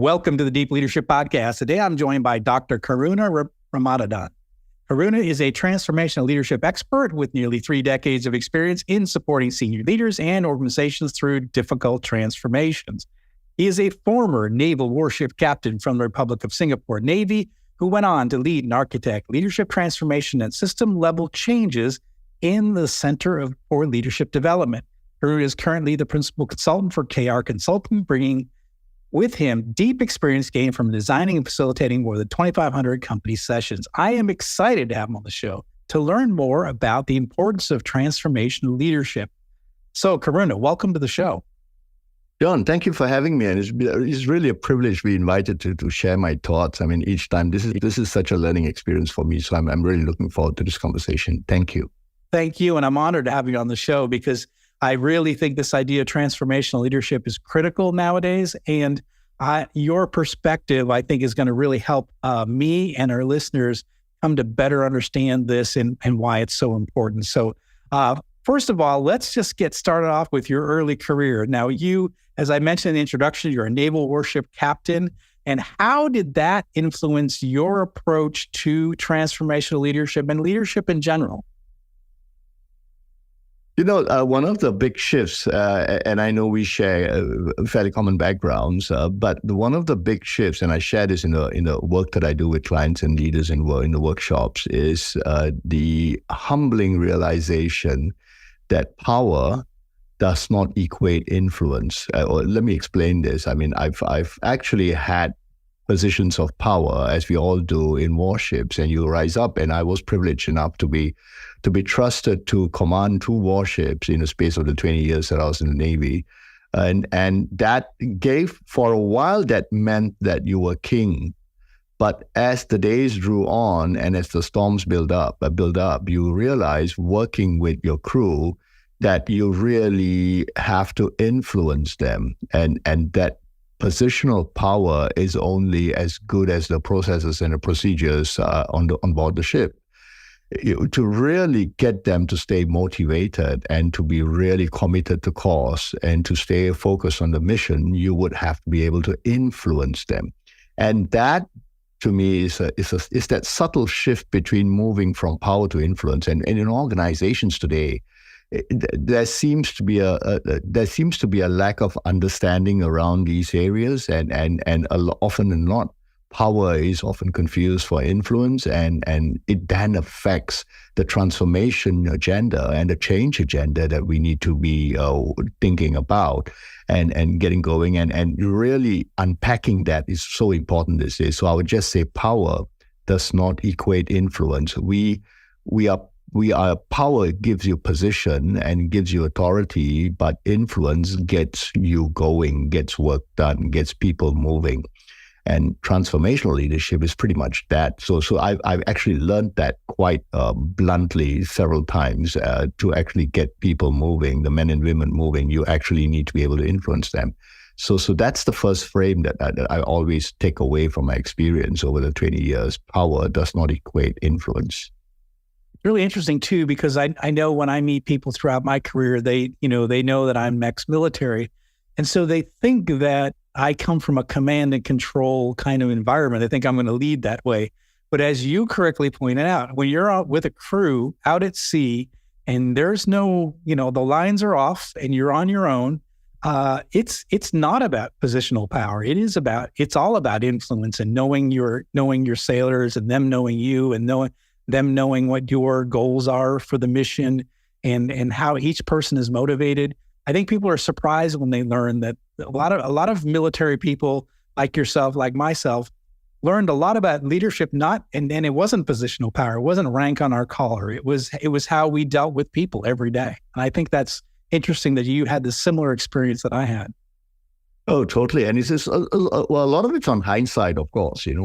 Welcome to the Deep Leadership Podcast. Today, I'm joined by Dr. Karuna Ramanathan. Karuna is a transformational leadership expert with nearly 3 decades of experience in supporting senior leaders and organizations through difficult transformations. He is a former naval warship captain from the Republic of Singapore Navy who went on to lead and architect leadership transformation and system-level changes in the Center for Leadership Development. Karuna is currently the principal consultant for KR Consulting, bringing with him deep experience gained from designing and facilitating more than 2,500 company sessions. I am excited to have him on the show to learn more about the importance of transformational leadership. So, Karuna, welcome to the show. John, thank you for having me. And it's really a privilege to be invited to share my thoughts. I mean, each time, this is such a learning experience for me. So I'm really looking forward to this conversation. Thank you. Thank you. And I'm honored to have you on the show because I really think this idea of transformational leadership is critical nowadays. And your perspective, I think, is going to really help me and our listeners come to better understand this and why it's so important. So first of all, let's just get started off with your early career. Now, you, as I mentioned in the introduction, you're a naval warship captain. And how did that influence your approach to transformational leadership and leadership in general? You know, one of the big shifts, and I know we share fairly common backgrounds, but one of the big shifts, and I share this in the work that I do with clients and leaders in the workshops, is the humbling realization that power does not equate influence. Or let me explain this. I mean, I've actually had positions of power, as we all do in warships, and you rise up. And I was privileged enough to be trusted to command 2 warships in the space of the 20 years that I was in the Navy. And that gave, for a while, that meant that you were king. But as the days drew on and as the storms build up, you realize working with your crew that you really have to influence them, and that positional power is only as good as the processes and the procedures on board the ship. To really get them to stay motivated and to be really committed to cause and to stay focused on the mission, you would have to be able to influence them. And that, to me, is that subtle shift between moving from power to influence. And in organizations today, there seems to be a lack of understanding around these areas, and often and not, power is often confused for influence, and it then affects the transformation agenda and the change agenda that we need to be thinking about and getting going, and really unpacking that is so important these days. So I would just say power does not equate influence. We are power gives you position and gives you authority, but influence gets you going, gets work done, gets people moving. And transformational leadership is pretty much that. So I've actually learned that quite bluntly several times. To actually get people moving, the men and women moving, you actually need to be able to influence them. So that's the first frame that I always take away from my experience over the 20 years. Power does not equate influence. Really interesting too, because I know when I meet people throughout my career, they know that I'm ex-military. And so they think that I come from a command and control kind of environment. I think I'm going to lead that way. But as you correctly pointed out, when you're out with a crew out at sea and there's no, the lines are off and you're on your own, it's not about positional power. It's all about influence and knowing your sailors and them knowing you and them knowing what your goals are for the mission and how each person is motivated. I think people are surprised when they learn that a lot of military people like yourself, like myself, learned a lot about leadership. And it wasn't positional power. It wasn't rank on our collar. It was how we dealt with people every day. And I think that's interesting that you had this similar experience that I had. Oh, totally. And it's just, a lot of it's on hindsight, of course, Yeah.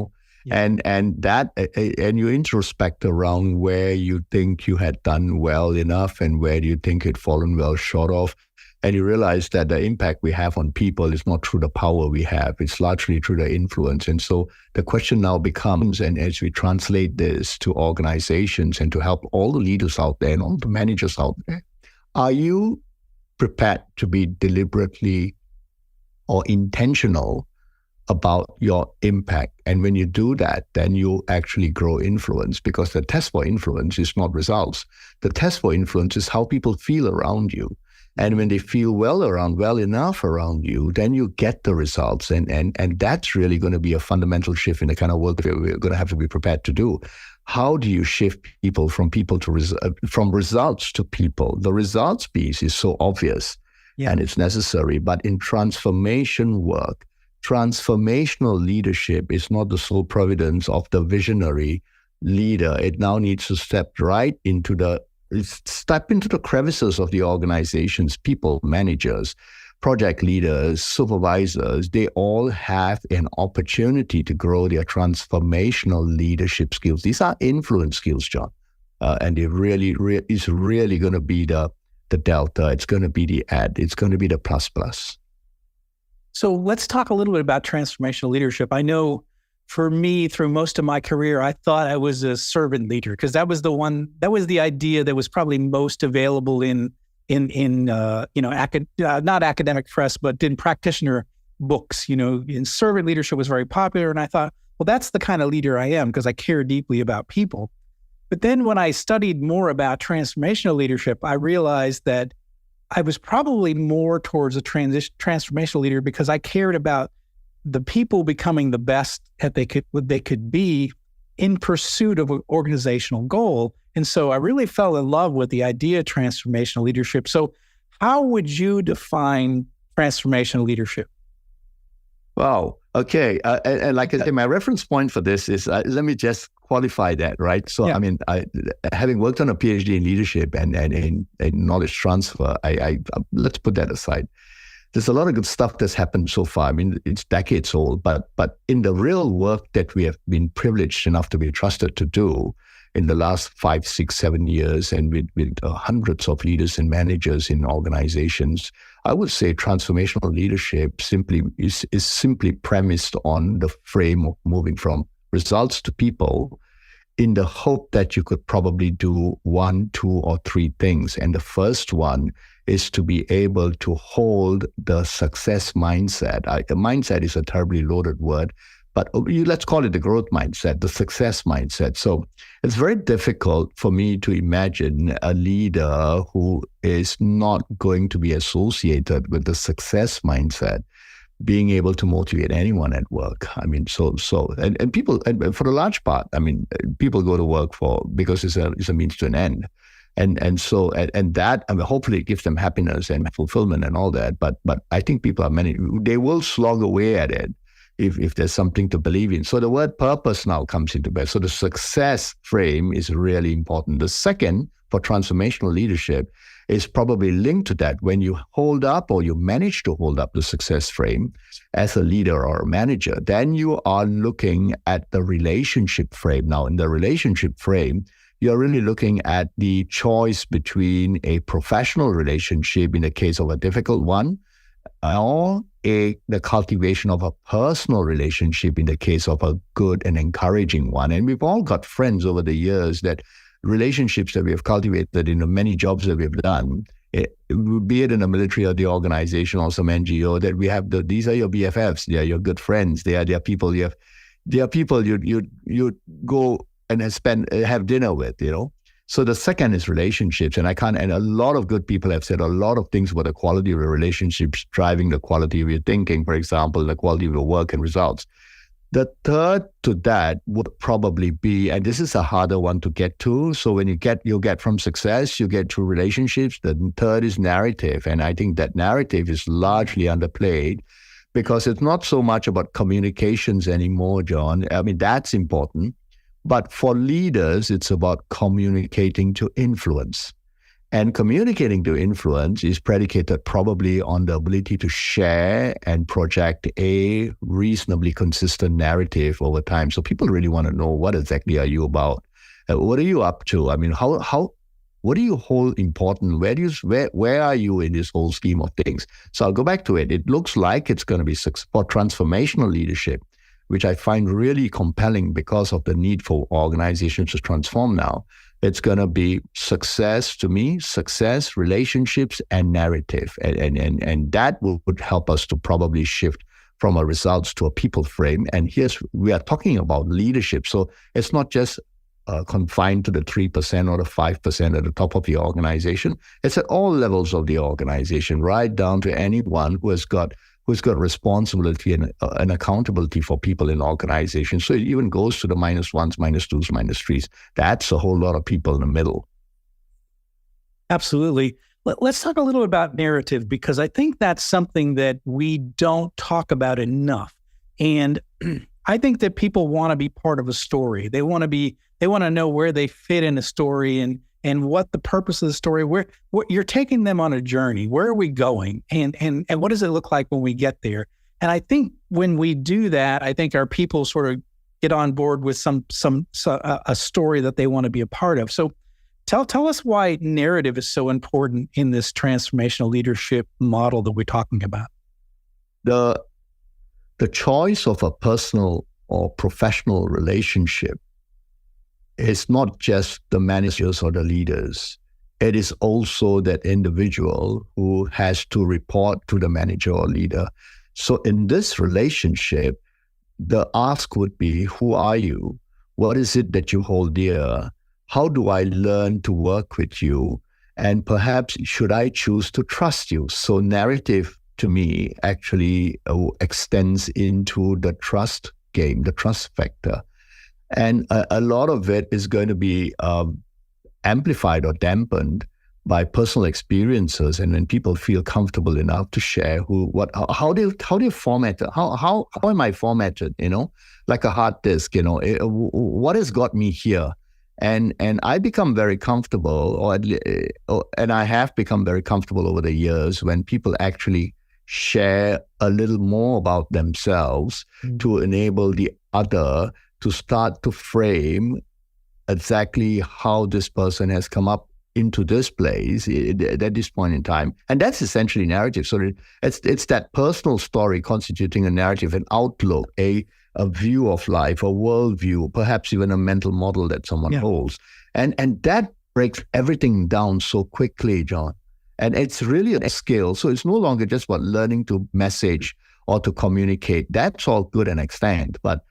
And you introspect around where you think you had done well enough and where do you think you'd fallen well short of. And you realize that the impact we have on people is not through the power we have, it's largely through the influence. And so the question now becomes, and as we translate this to organizations and to help all the leaders out there and all the managers out there, are you prepared to be deliberately or intentional about your impact. And when you do that, then you actually grow influence, because the test for influence is not results. The test for influence is how people feel around you. And when they feel well enough around you, then you get the results. And that's really going to be a fundamental shift in the kind of work that we're going to have to be prepared to do. How do you shift people from results to people? The results piece is so obvious and it's necessary. But in transformation work, transformational leadership is not the sole providence of the visionary leader. It now needs to step into the crevices of the organizations. People, managers, project leaders, supervisors, they all have an opportunity to grow their transformational leadership skills. These are influence skills, John. And it really is really going to be the delta. It's going to be the add. It's going to be the plus. So let's talk a little bit about transformational leadership. I know for me, through most of my career, I thought I was a servant leader, because that was the idea that was probably most available in not academic press, but in practitioner books. In servant leadership was very popular, and I thought, well, that's the kind of leader I am, because I care deeply about people. But then when I studied more about transformational leadership, I realized that I was probably more towards a transformational leader, because I cared about the people becoming the best that they could be in pursuit of an organizational goal. And so I really fell in love with the idea of transformational leadership. So how would you define transformational leadership? Wow. Okay. And like I say, my reference point for this is, let me just qualify that, right? So, I mean, having worked on a PhD in leadership and in knowledge transfer, let's put that aside. There's a lot of good stuff that's happened so far. I mean, it's decades old, but in the real work that we have been privileged enough to be trusted to do in the last 5, 6, 7 years, and with hundreds of leaders and managers in organizations, I would say transformational leadership is simply premised on the frame of moving from results to people, in the hope that you could probably do 1, 2, or 3 things. And the first one is to be able to hold the success mindset. The mindset is a terribly loaded word, but let's call it the growth mindset, the success mindset. So it's very difficult for me to imagine a leader who is not going to be associated with the success mindset being able to motivate anyone at work. I mean, and people, and for the large part, I mean, people go to work because it's a means to an end. And that, I mean, hopefully it gives them happiness and fulfillment and all that. But I think they will slog away at it if there's something to believe in. So the word purpose now comes into play. So the success frame is really important. The second, for transformational leadership, is probably linked to that. When you hold up, or you manage to hold up, the success frame as a leader or a manager, then you are looking at the relationship frame. Now, in the relationship frame, you're really looking at the choice between a professional relationship in the case of a difficult one, or the cultivation of a personal relationship in the case of a good and encouraging one. And we've all got friends over the years, that relationships that we have cultivated in the many jobs that we've done, be it in the military or the organization or some NGO, that we have these are your BFFs, they are your good friends, they are people you go and have dinner with, So the second is relationships, and a lot of good people have said a lot of things about the quality of your relationships driving the quality of your thinking, for example, the quality of your work and results. The third to that would probably be, and this is a harder one to get to, so when you'll get from success, you get to relationships. The third is narrative, and I think that narrative is largely underplayed, because it's not so much about communications anymore, John. I mean, that's important. But for leaders, it's about communicating to influence. And communicating to influence is predicated probably on the ability to share and project a reasonably consistent narrative over time. So people really want to know, what exactly are you about? What are you up to? I mean, what do you hold important? Where are you in this whole scheme of things? So I'll go back to it. It looks like it's going to be for transformational leadership, which I find really compelling because of the need for organizations to transform now. It's going to be success, to me, success, relationships, and narrative. And that would help us to probably shift from a results to a people frame. And we are talking about leadership. So it's not just confined to the 3% or the 5% at the top of the organization. It's at all levels of the organization, right down to anyone who's got responsibility and accountability for people in organizations. So it even goes to the -1s, -2s, -3s. That's a whole lot of people in the middle. Absolutely. Let's talk a little about narrative, because I think that's something that we don't talk about enough. And I think that people want to be part of a story. They want to know where they fit in a story and what the purpose of the story, where you're taking them on a journey. Where are we going? And what does it look like when we get there? And I think when we do that, I think our people sort of get on board with a story that they want to be a part of. So tell us why narrative is so important in this transformational leadership model that we're talking about. The choice of a personal or professional relationship is not just the managers or the leaders. It is also that individual who has to report to the manager or leader. So in this relationship, the ask would be, who are you? What is it that you hold dear? How do I learn to work with you? And perhaps should I choose to trust you? So narrative to me actually extends into the trust game, the trust factor. And a lot of it is going to be amplified or dampened by personal experiences, and when people feel comfortable enough to share how do you format it? How am I formatted? Like a hard disk. What has got me here? And I become very comfortable, and I have become very comfortable over the years when people actually share a little more about themselves to enable the other to start to frame exactly how this person has come up into this place at this point in time. And that's essentially narrative. So it's that personal story constituting a narrative, an outlook, a view of life, a worldview, perhaps even a mental model that someone holds. And that breaks everything down so quickly, John. And it's really a skill. So it's no longer just about learning to message or to communicate. That's all good and extent. But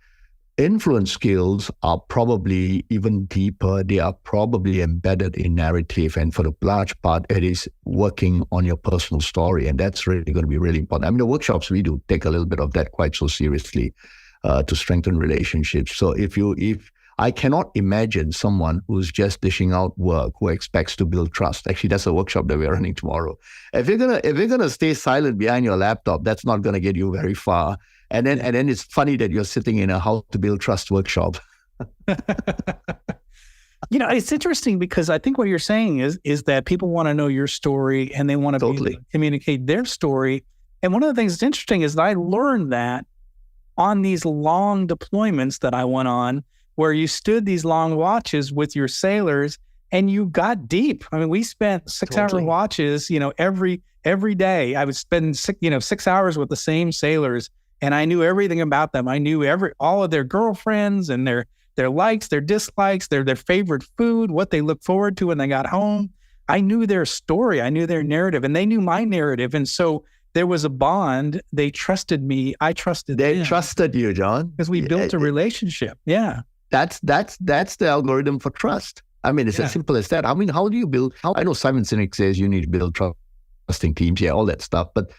influence skills are probably even deeper. They are probably embedded in narrative. And for the large part, it is working on your personal story. And that's really going to be really important. I mean, the workshops we do take a little bit of that quite so seriously to strengthen relationships. So if I cannot imagine someone who's just dishing out work who expects to build trust. Actually, that's a workshop that we're running tomorrow. If you're gonna stay silent behind your laptop, that's not gonna get you very far. And then it's funny that you're sitting in a how to build trust workshop. It's interesting because I think what you're saying is that people want to know your story and they want to be able to communicate their story. And one of the things that's interesting is that I learned that on these long deployments that I went on, where you stood these long watches with your sailors and you got deep. I mean, we spent 6-hour watches, every day. I would spend 6 hours with the same sailors, and I knew everything about them. I knew all of their girlfriends and their likes, their dislikes, their favorite food, what they looked forward to when they got home. I knew their story. I knew their narrative, and they knew my narrative. And so there was a bond. They trusted me. I trusted them. They trusted you, John. Because we built a relationship. Yeah. That's the algorithm for trust. I mean, it's as simple as that. I mean, how do you build? I know Simon Sinek says you need to build trusting teams, all that stuff. But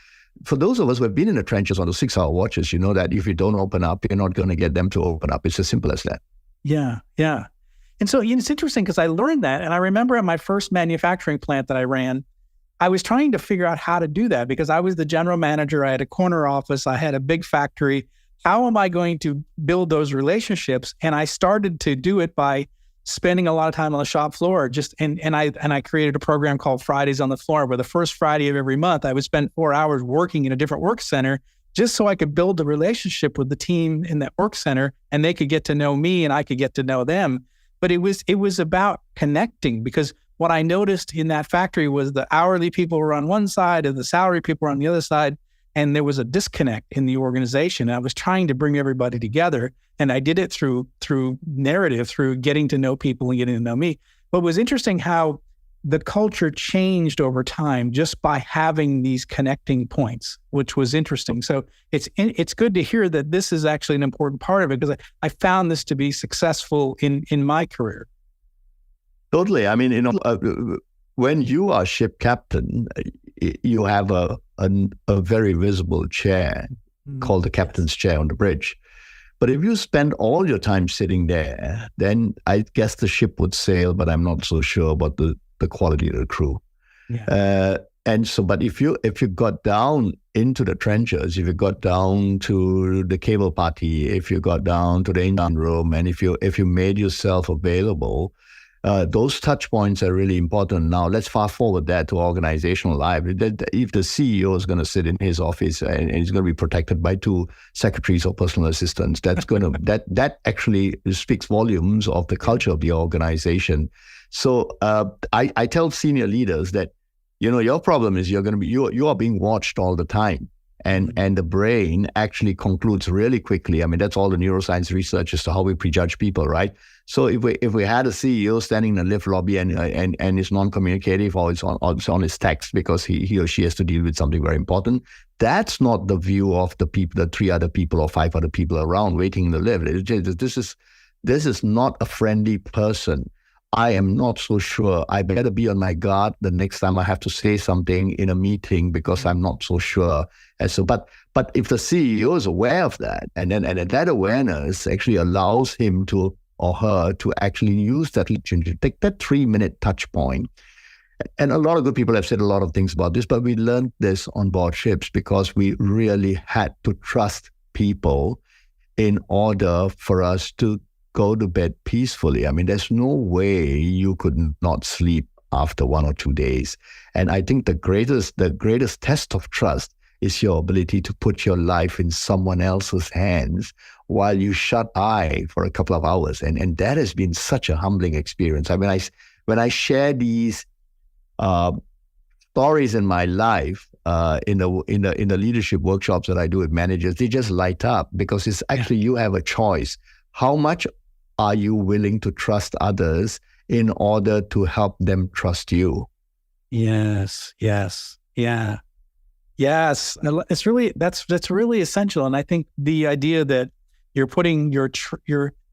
for those of us who have been in the trenches on the 6-hour watches, you know that if you don't open up, you're not going to get them to open up. It's as simple as that. Yeah. And so it's interesting because I learned that. And I remember at my first manufacturing plant that I ran, I was trying to figure out how to do that because I was the general manager. I had a corner office. I had a big factory. How am I going to build those relationships? And I started to do it by spending a lot of time on the shop floor. And I created a program called Fridays on the Floor, where the first Friday of every month, I would spend 4 hours working in a different work center just so I could build a relationship with the team in that work center, and they could get to know me and I could get to know them. But it was about connecting, because what I noticed in that factory was the hourly people were on one side and the salary people were on the other side. And there was a disconnect in the organization. I was trying to bring everybody together, and I did it through narrative, through getting to know people and getting to know me. But it was interesting how the culture changed over time just by having these connecting points, which was interesting. So it's good to hear that this is actually an important part of it, because I found this to be successful in my career. Totally. I mean, when you are ship captain, you have a very visible chair called the captain's chair on the bridge. But if you spend all your time sitting there, then I guess the ship would sail, but I'm not so sure about the quality of the crew. Yeah. But if you got down into the trenches, if you got down to the cable party, if you got down to the engine room, and if you made yourself available, those touch points are really important. Now, let's fast forward that to organizational life. If the CEO is going to sit in his office and he's going to be protected by 2 secretaries or personal assistants, that actually speaks volumes of the culture of the organization. So I tell senior leaders that, your problem is you are being watched all the time. And the brain actually concludes really quickly. I mean, that's all the neuroscience research as to how we prejudge people, right? So if we had a CEO standing in a lift lobby and is non-communicative, or it's on his text because he or she has to deal with something very important, that's not the view of the 3 other people or 5 other people around waiting in the lift. This is not a friendly person. I am not so sure. I better be on my guard the next time I have to say something in a meeting, because I'm not so sure. And so, but if the CEO is aware of that, and that awareness actually allows him to or her to actually use that opportunity to take that 3-minute touch point. And a lot of good people have said a lot of things about this, but we learned this on board ships because we really had to trust people in order for us to go to bed peacefully. I mean, there's no way you could not sleep after 1 or 2 days. And I think the greatest test of trust is your ability to put your life in someone else's hands while you shut eye for a couple of hours. And that has been such a humbling experience. I mean, when I share these stories in my life, in the leadership workshops that I do with managers, they just light up, because it's actually, you have a choice. How much are you willing to trust others in order to help them trust you? Yes. Yeah. Yes. It's really, that's really essential. And I think the idea that you're putting you're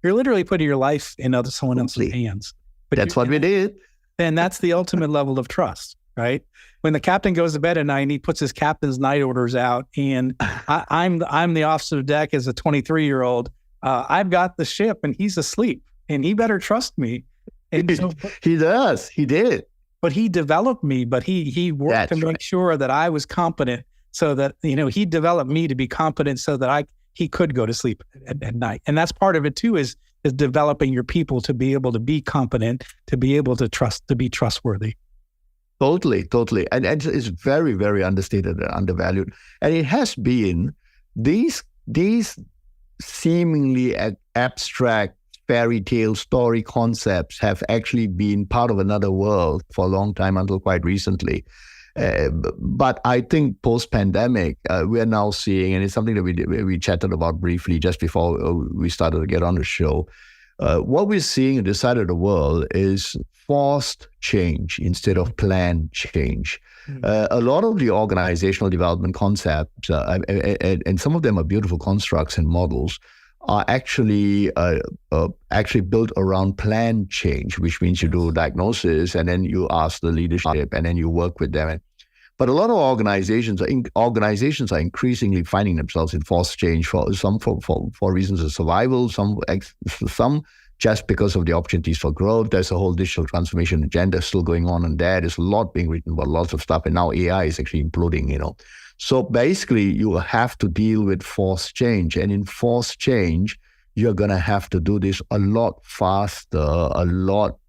literally putting your life in someone else's hands. But that's what we did. And that's the ultimate level of trust, right? When the captain goes to bed at night and he puts his captain's night orders out, and I'm the officer of deck as a 23-year-old, I've got the ship and he's asleep, and he better trust me. And so, he does. He did. But he developed me, but he worked to make sure that I was competent, so that, he developed me to be competent so that he could go to sleep at night. And that's part of it too, is developing your people to be able to be competent, to be able to trust, to be trustworthy. Totally. And it's very, very understated and undervalued. And it has been these seemingly abstract fairy tale story concepts have actually been part of another world for a long time, until quite recently. But I think post-pandemic, we are now seeing, and it's something that we chatted about briefly just before we started to get on the show. What we're seeing in this side of the world is forced change instead of planned change. A lot of the organizational development concepts, and some of them are beautiful constructs and models, are actually built around planned change, which means you do a diagnosis and then you ask the leadership and then you work with them. But a lot of organizations are increasingly finding themselves in forced change for reasons of survival, some just because of the opportunities for growth. There's a whole digital transformation agenda still going on, and there's a lot being written about lots of stuff. And now AI is actually imploding, So basically, you have to deal with forced change. And in forced change, you're going to have to do this a lot faster, a lot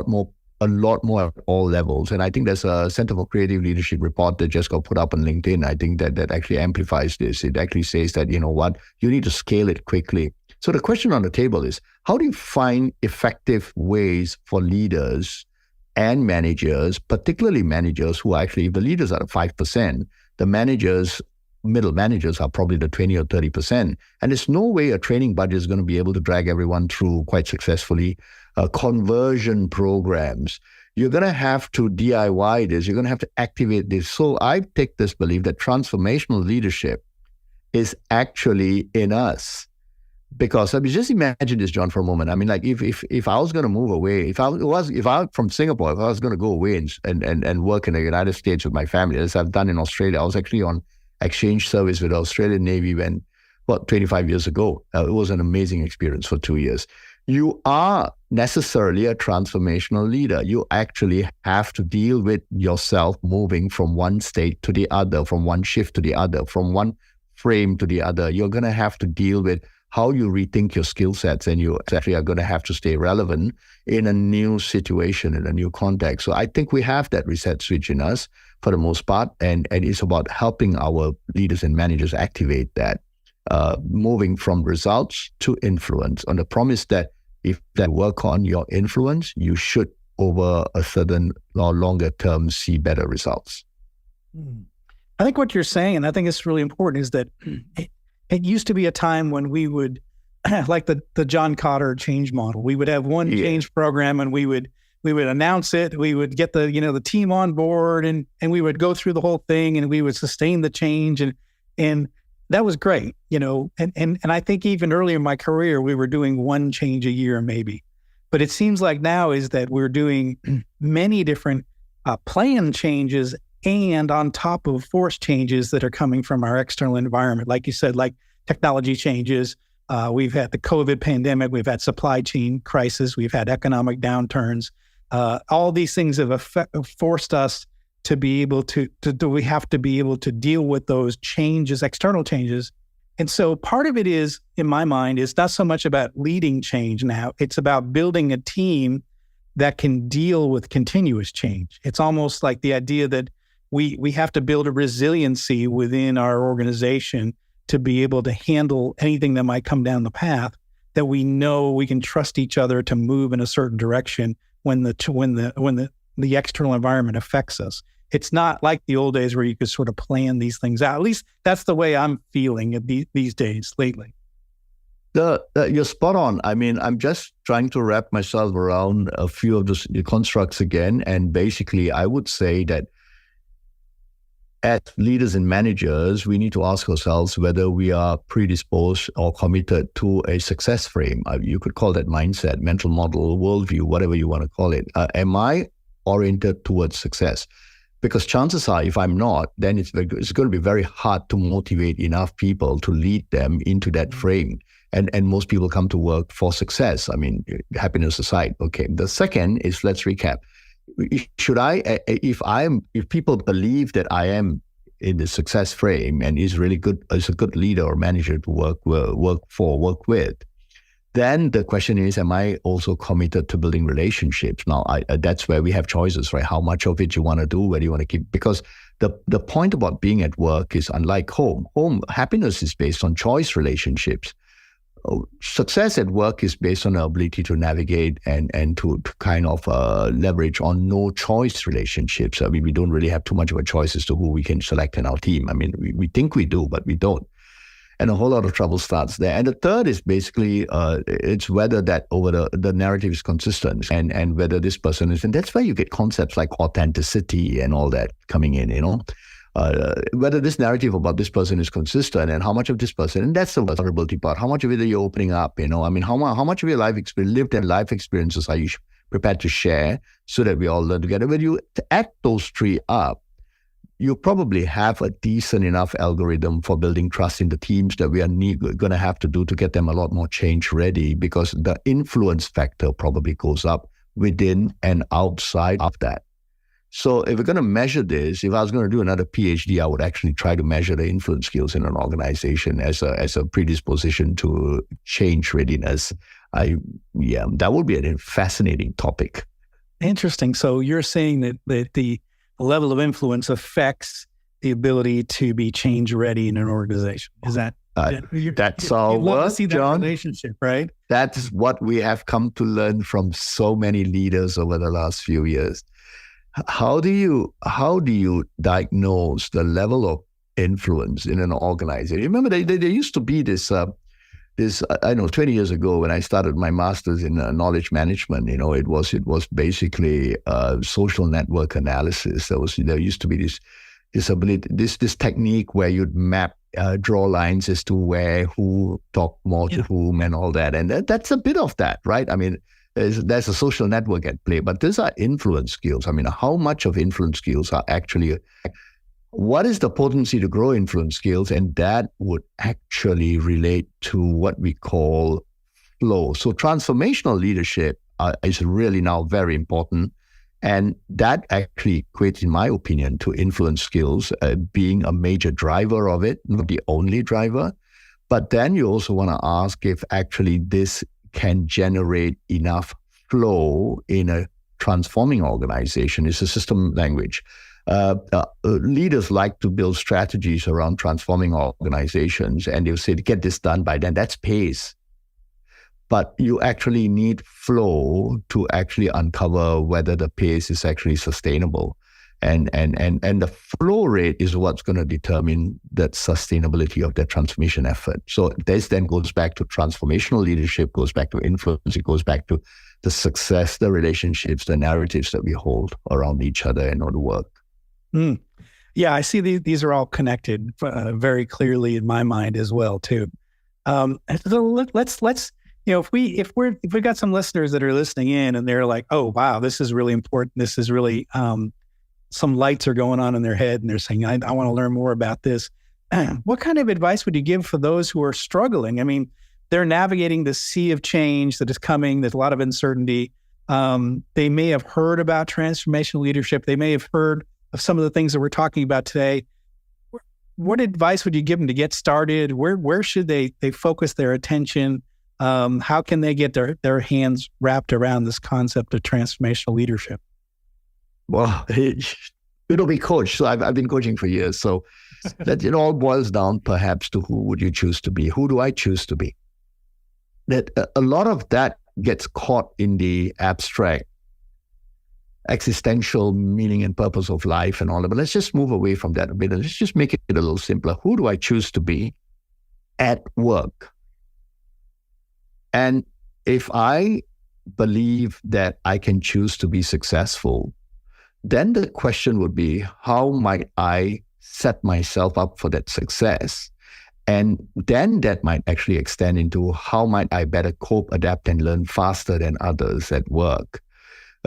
more at all levels. And I think there's a Center for Creative Leadership report that just got put up on LinkedIn. I think that actually amplifies this. It actually says that, you need to scale it quickly. So the question on the table is, how do you find effective ways for leaders and managers, particularly managers who actually, if the leaders are at 5%, the managers middle managers are probably the 20 or 30%. And there's no way a training budget is going to be able to drag everyone through quite successfully. Conversion programs. You're going to have to DIY this. You're going to have to activate this. So I take this belief that transformational leadership is actually in us. Because I mean, just imagine this, John, for a moment. I mean, like if I was going to move away, if I from Singapore, if I was going to go away and work in the United States with my family, as I've done in Australia, I was actually on exchange service with the Australian Navy 25 years ago. It was an amazing experience for 2 years. You are necessarily a transformational leader. You actually have to deal with yourself moving from one state to the other, from one shift to the other, from one frame to the other. You're going to have to deal with how you rethink your skill sets, and you actually are going to have to stay relevant in a new situation, in a new context. So I think we have that reset switch in us for the most part, and it's about helping our leaders and managers activate that, moving from results to influence, on the promise that if they work on your influence, you should, over a certain or longer term, see better results. I think what you're saying, and I think it's really important, is that it used to be a time when we would, like the John Cotter change model, we would have one change program, and we would announce it. We would get the team on board, and we would go through the whole thing, and we would sustain the change, and that was great, and I think even earlier in my career, we were doing one change a year maybe. But it seems like now is that we're doing many different planned changes, and on top of forced changes that are coming from our external environment. Like you said, like technology changes. We've had the COVID pandemic. We've had supply chain crisis. We've had economic downturns. All these things have forced us to be able to we have to be able to deal with those changes, external changes. And so part of it is, in my mind, is not so much about leading change now. It's about building a team that can deal with continuous change. It's almost like the idea that we have to build a resiliency within our organization to be able to handle anything that might come down the path, that we know we can trust each other to move in a certain direction when the external environment affects us. It's not like the old days where you could sort of plan these things out. At least that's the way I'm feeling these days lately. You're spot on. I mean, I'm just trying to wrap myself around a few of the constructs again. And basically, I would say that as leaders and managers, we need to ask ourselves whether we are predisposed or committed to a success frame. You could call that mindset, mental model, worldview, whatever you want to call it. Am I oriented towards success? Because chances are, if I'm not, then it's going to be very hard to motivate enough people to lead them into that frame. And most people come to work for success. I mean, happiness aside. Okay. The second is, let's recap. If people believe that I am in the success frame and is really good, is a good leader or manager to work with, then the question is, am I also committed to building relationships? Now, that's where we have choices, right? How much of it you want to do, whether you want to keep, because the point about being at work is unlike home. Happiness is based on choice relationships. Success at work is based on our ability to navigate and to kind of leverage on no choice relationships. I mean, we don't really have too much of a choice as to who we can select in our team. I mean, we think we do, but we don't. And a whole lot of trouble starts there. And the third is basically, it's whether that over the narrative is consistent and whether this person is, and that's where you get concepts like authenticity and all that coming in, whether this narrative about this person is consistent and how much of this person, and that's the vulnerability part, how much of it are you opening up, I mean, how much of your lived and life experiences are you prepared to share so that we all learn together? When you add those three up, you probably have a decent enough algorithm for building trust in the teams that we are going to have to do to get them a lot more change ready, because the influence factor probably goes up within and outside of that. So if we're going to measure this, if I was going to do another PhD, I would actually try to measure the influence skills in an organization as a predisposition to change readiness. That would be a fascinating topic. Interesting. So you're saying that the level of influence affects the ability to be change ready in an organization. Is that? That's our work, John. Relationship, right? That's what we have come to learn from so many leaders over the last few years. How do you diagnose the level of influence in an organization. Remember, there used to be this, I know, 20 years ago when I started my master's in knowledge management, it was basically social network analysis. There used to be this ability, this technique where you'd draw lines as to who talked more to whom and all that. And that's a bit of that, right? I mean, there's a social network at play, but these are influence skills. I mean, how much of influence skills are actually, what is the potency to grow influence skills? And that would actually relate to what we call flow. So transformational leadership is really now very important. And that actually equates, in my opinion, to influence skills being a major driver of it, not the only driver. But then you also want to ask if actually this can generate enough flow in a transforming organization. It's a system language. Leaders like to build strategies around transforming organizations, and they'll say, get this done by then. That's pace. But you actually need flow to actually uncover whether the pace is actually sustainable. And the flow rate is what's going to determine that sustainability of that transformation effort. So this then goes back to transformational leadership, goes back to influence, it goes back to the success, the relationships, the narratives that we hold around each other and the work. Mm. Yeah, I see these are all connected very clearly in my mind as well too. So let's if we've got some listeners that are listening in and they're like, oh wow, this is really important. This is really some lights are going on in their head and they're saying, I want to learn more about this. What kind of advice would you give for those who are struggling? I mean, they're navigating the sea of change that is coming. There's a lot of uncertainty. They may have heard about transformational leadership. They may have heard of some of the things that we're talking about today. What advice would you give them to get started? Where should they focus their attention? How can they get their hands wrapped around this concept of transformational leadership? Well, it'll be coached. So I've been coaching for years. So that it all boils down perhaps to who would you choose to be? Who do I choose to be? That a lot of that gets caught in the abstract, existential meaning and purpose of life and all that. But let's just move away from that a bit and let's just make it a little simpler. Who do I choose to be at work? And if I believe that I can choose to be successful, then the question would be, how might I set myself up for that success? And then that might actually extend into how might I better cope, adapt, and learn faster than others at work.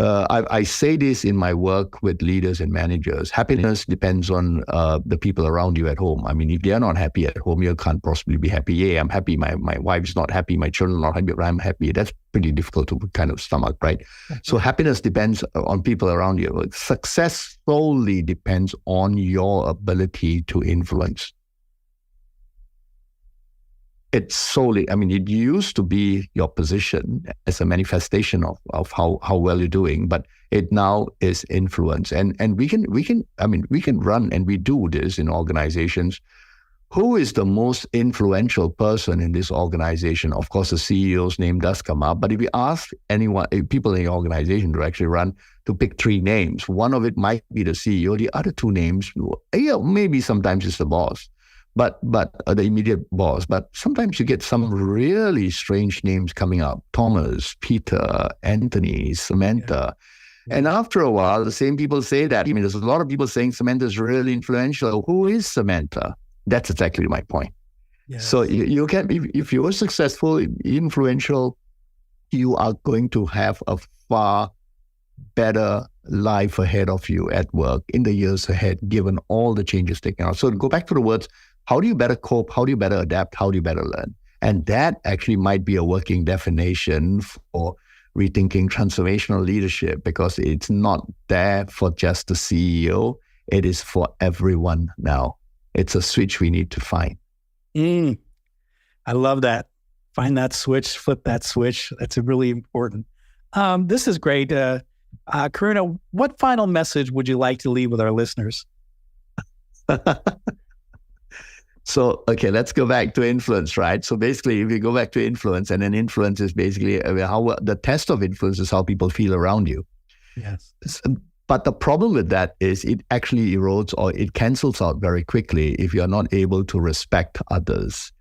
I say this in my work with leaders and managers. Happiness depends on the people around you at home. I mean, if they're not happy at home, you can't possibly be happy. Yeah, I'm happy. My wife's not happy. My children are not happy. But I'm happy. That's pretty difficult to kind of stomach, right? So happiness depends on people around you. Success solely depends on your ability to influence. It's solely, I mean, it used to be your position as a manifestation of how well you're doing, but it now is influence. And we can run, and we do this in organizations. Who is the most influential person in this organization? Of course, the CEO's name does come up, but if you ask people in the organization to actually run, to pick three names, one of it might be the CEO, the other two names, maybe sometimes it's the boss. But the immediate boss. But sometimes you get some really strange names coming up: Thomas, Peter, Anthony, Samantha. Yeah. And after a while, the same people say that. I mean, there's a lot of people saying Samantha is really influential. Who is Samantha? That's exactly my point. Yes. So you can, if you are successful, influential, you are going to have a far better life ahead of you at work in the years ahead, given all the changes taken out. So to go back to the words, how do you better cope? How do you better adapt? How do you better learn? And that actually might be a working definition for rethinking transformational leadership, because it's not there for just the CEO. It is for everyone now. It's a switch we need to find. I love that. Find that switch, flip that switch. That's really important. This is great. Karuna, what final message would you like to leave with our listeners? So, okay, let's go back to influence, right? So basically, if you go back to influence, and then influence is basically how the test of influence is how people feel around you. Yes. But the problem with that is it actually erodes or it cancels out very quickly if you're not able to respect others.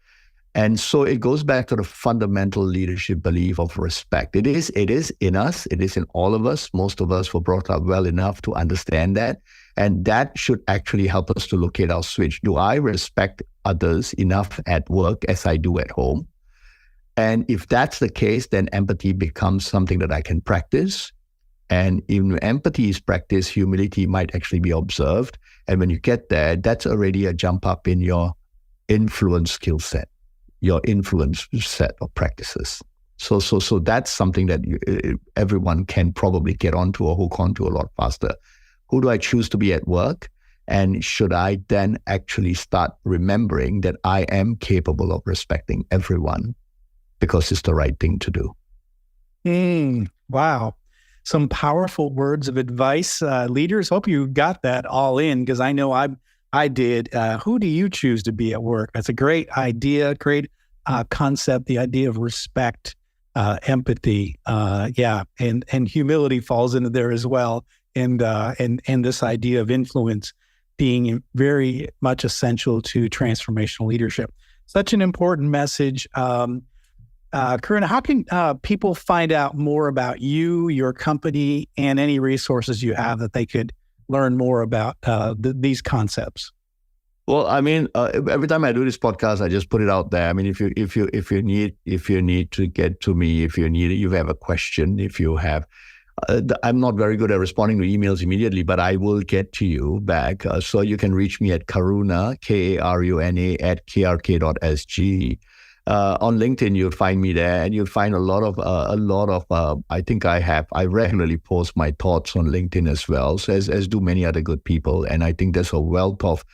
And so it goes back to the fundamental leadership belief of respect. It is in us. It is in all of us. Most of us were brought up well enough to understand that. And that should actually help us to locate our switch. Do I respect others enough at work as I do at home? And if that's the case, then empathy becomes something that I can practice. And when empathy is practiced, humility might actually be observed. And when you get there, that's already a jump up in your influence skill set, your influence set of practices. So that's something that everyone can probably get onto or hook onto a lot faster. Who do I choose to be at work? And should I then actually start remembering that I am capable of respecting everyone because it's the right thing to do? Wow. Some powerful words of advice. Leaders, hope you got that all in, because I know I did. Who do you choose to be at work? That's a great idea, great concept, the idea of respect, empathy, and humility falls into there as well. And this idea of influence being very much essential to transformational leadership. Such an important message. Karuna, how can people find out more about you, your company, and any resources you have that they could learn more about these concepts? Well, I mean, every time I do this podcast, I just put it out there. I mean, if you need to get to me, if you have a question, if you have, I'm not very good at responding to emails immediately, but I will get to you back. So you can reach me at Karuna, Karuna @krk.sg. On LinkedIn, you'll find me there, and you'll find a lot of. I think I regularly post my thoughts on LinkedIn as well, so as do many other good people. And I think there's a wealth of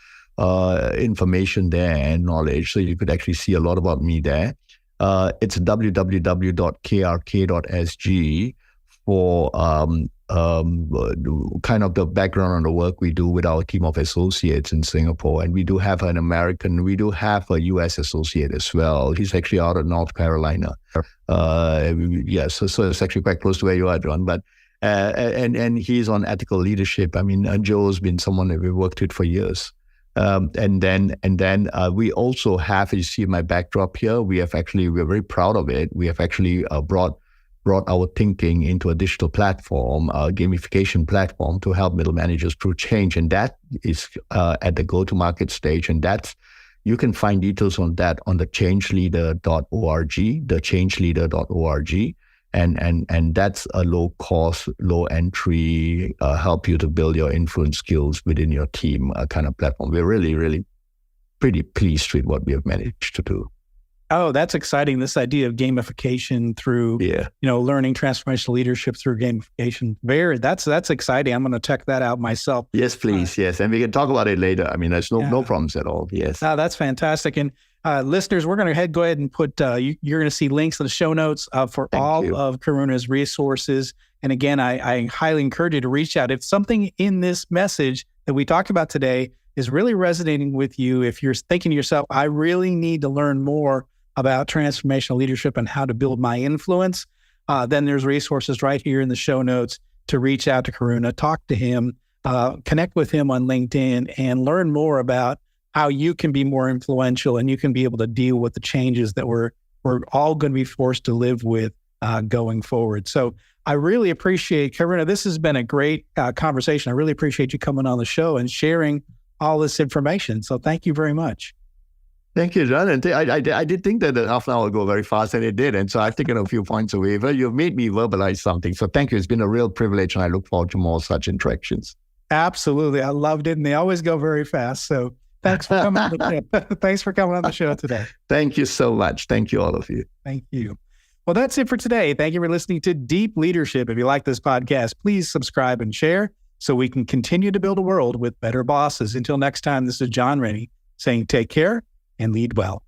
information there and knowledge, so you could actually see a lot about me there. It's www.krk.sg for kind of the background on the work we do with our team of associates in Singapore. And we do have a US associate as well. He's actually out of North Carolina. So it's actually quite close to where you are, John. But and he's on ethical leadership. I mean, Joe's been someone that we've worked with for years. And then we also have, you see my backdrop here, we're very proud of it. We have actually brought our thinking into a digital platform, a gamification platform to help middle managers through change. And that is at the go-to-market stage. And you can find details on that on the thechangeleader.org. And that's a low-cost, low-entry, help you to build your influence skills within your team kind of platform. We're really, really pretty pleased with what we have managed to do. Oh, that's exciting. This idea of gamification through, learning transformational leadership through gamification. That's exciting. I'm going to check that out myself. Yes, please. Yes. And we can talk about it later. I mean, there's no problems at all. Yes. Oh, that's fantastic. And listeners, we're going to go ahead and put, you're going to see links in the show notes for all of Karuna's resources. And again, I highly encourage you to reach out. If something in this message that we talked about today is really resonating with you, if you're thinking to yourself, I really need to learn more about transformational leadership and how to build my influence, then there's resources right here in the show notes to reach out to Karuna, talk to him, connect with him on LinkedIn, and learn more about how you can be more influential and you can be able to deal with the changes that we're all going to be forced to live with going forward. So I really appreciate, Karuna, this has been a great conversation. I really appreciate you coming on the show and sharing all this information. So thank you very much. Thank you, John. And I did think that half an hour would go very fast, and it did. And so I've taken a few points away. But you've made me verbalize something. So thank you. It's been a real privilege, and I look forward to more such interactions. Absolutely. I loved it. And they always go very fast. So thanks for coming on the show. Thanks for coming on the show today. Thank you so much. Thank you, all of you. Thank you. Well, that's it for today. Thank you for listening to Deep Leadership. If you like this podcast, please subscribe and share so we can continue to build a world with better bosses. Until next time, this is John Rennie saying take care and lead well.